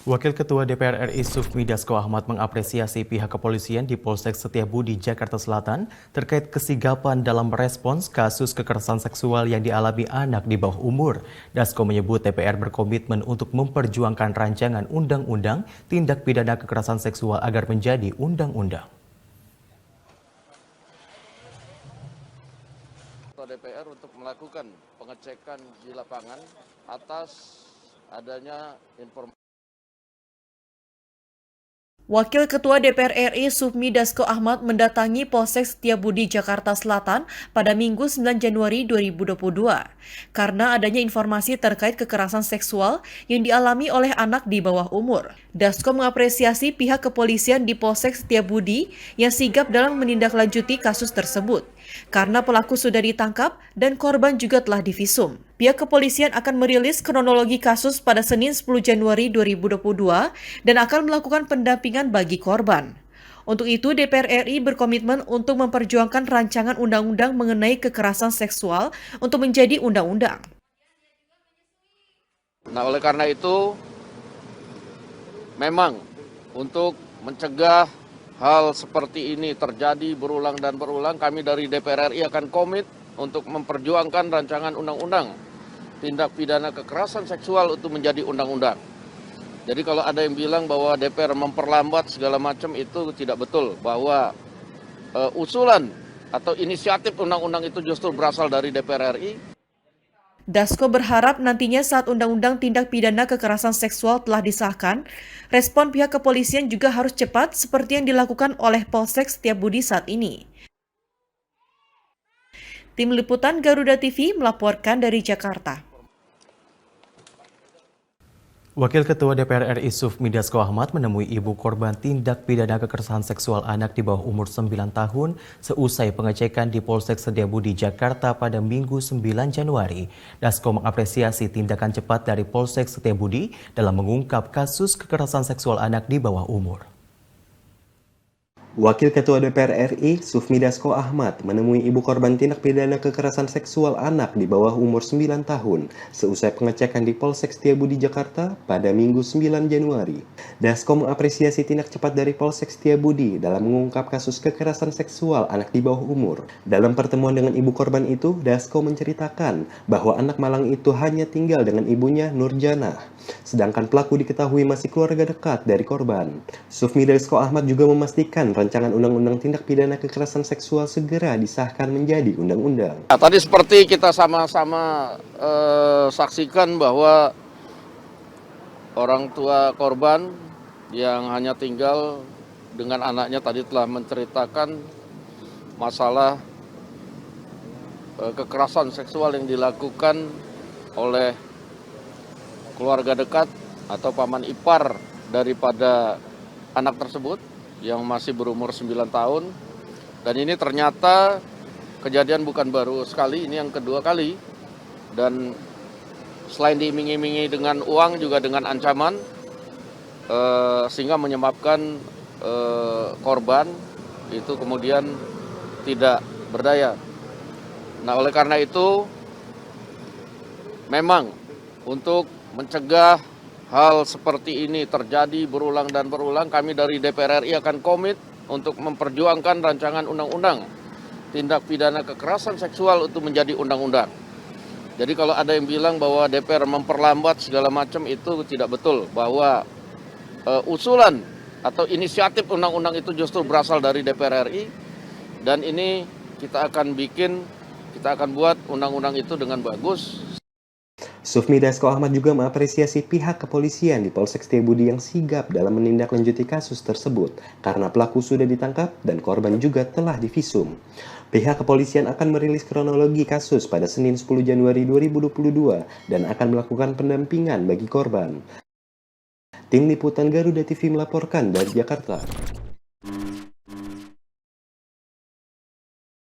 Wakil Ketua DPR RI Sufmi Dasko Ahmad mengapresiasi pihak kepolisian di Polsek Setiabudi, Jakarta Selatan terkait kesigapan dalam merespons kasus kekerasan seksual yang dialami anak di bawah umur. Dasko menyebut DPR berkomitmen untuk memperjuangkan rancangan undang-undang tindak pidana kekerasan seksual agar menjadi undang-undang. DPR untuk melakukan pengecekan di lapangan atas adanya informasi. Wakil Ketua DPR RI Sufmi Dasko Ahmad mendatangi Polsek Setiabudi, Jakarta Selatan pada Minggu 9 Januari 2022 karena adanya informasi terkait kekerasan seksual yang dialami oleh anak di bawah umur. Dasko mengapresiasi pihak kepolisian di Polsek Setiabudi yang sigap dalam menindaklanjuti kasus tersebut karena pelaku sudah ditangkap dan korban juga telah divisum. Pihak kepolisian akan merilis kronologi kasus pada Senin 10 Januari 2022 dan akan melakukan pendampingan bagi korban. Untuk itu, DPR RI berkomitmen untuk memperjuangkan rancangan undang-undang mengenai kekerasan seksual untuk menjadi undang-undang. Nah, oleh karena itu, memang untuk mencegah hal seperti ini terjadi berulang dan berulang, kami dari DPR RI akan komit untuk memperjuangkan rancangan undang-undang tindak pidana kekerasan seksual untuk menjadi undang-undang. Jadi kalau ada yang bilang bahwa DPR memperlambat segala macam, itu tidak betul. Bahwa usulan atau inisiatif undang-undang itu justru berasal dari DPR RI. Dasko berharap nantinya saat Undang-Undang Tindak Pidana Kekerasan Seksual telah disahkan, respon pihak kepolisian juga harus cepat seperti yang dilakukan oleh Polsek Setiabudi saat ini. Tim Liputan Garuda TV melaporkan dari Jakarta. Wakil Ketua DPR RI Sufmi Dasko Ahmad menemui ibu korban tindak pidana kekerasan seksual anak di bawah umur 9 tahun seusai pengecekan di Polsek Setiabudi, Jakarta pada Minggu 9 Januari. Dasko mengapresiasi tindakan cepat dari Polsek Setiabudi dalam mengungkap kasus kekerasan seksual anak di bawah umur. Wakil Ketua DPR RI, Sufmi Dasko Ahmad, menemui ibu korban tindak pidana kekerasan seksual anak di bawah umur 9 tahun seusai pengecekan di Polsek Setiabudi, Jakarta pada Minggu 9 Januari. Dasko mengapresiasi tindak cepat dari Polsek Setiabudi dalam mengungkap kasus kekerasan seksual anak di bawah umur. Dalam pertemuan dengan ibu korban itu, Dasko menceritakan bahwa anak malang itu hanya tinggal dengan ibunya Nurjana, sedangkan pelaku diketahui masih keluarga dekat dari korban. Sufmi Dasko Ahmad juga memastikan rancangan undang-undang tindak pidana kekerasan seksual segera disahkan menjadi undang-undang. Nah, tadi seperti kita sama-sama saksikan bahwa orang tua korban yang hanya tinggal dengan anaknya tadi telah menceritakan masalah kekerasan seksual yang dilakukan oleh keluarga dekat atau paman ipar daripada anak tersebut yang masih berumur 9 tahun. Dan ini ternyata kejadian bukan baru sekali, ini yang kedua kali. Dan selain diiming-imingi dengan uang juga dengan ancaman, sehingga menyebabkan korban itu kemudian tidak berdaya. Nah, oleh karena itu memang untuk mencegah hal seperti ini terjadi berulang dan berulang, kami dari DPR RI akan komit untuk memperjuangkan rancangan undang-undang tindak pidana kekerasan seksual untuk menjadi undang-undang. Jadi kalau ada yang bilang bahwa DPR memperlambat segala macam, itu tidak betul. Bahwa usulan atau inisiatif undang-undang itu justru berasal dari DPR RI, dan ini kita akan buat undang-undang itu dengan bagus. Sufmi Dasko Ahmad juga mengapresiasi pihak kepolisian di Polsek Setiabudi yang sigap dalam menindaklanjuti kasus tersebut karena pelaku sudah ditangkap dan korban juga telah divisum. Pihak kepolisian akan merilis kronologi kasus pada Senin 10 Januari 2022 dan akan melakukan pendampingan bagi korban. Tim Liputan Garuda TV melaporkan dari Jakarta.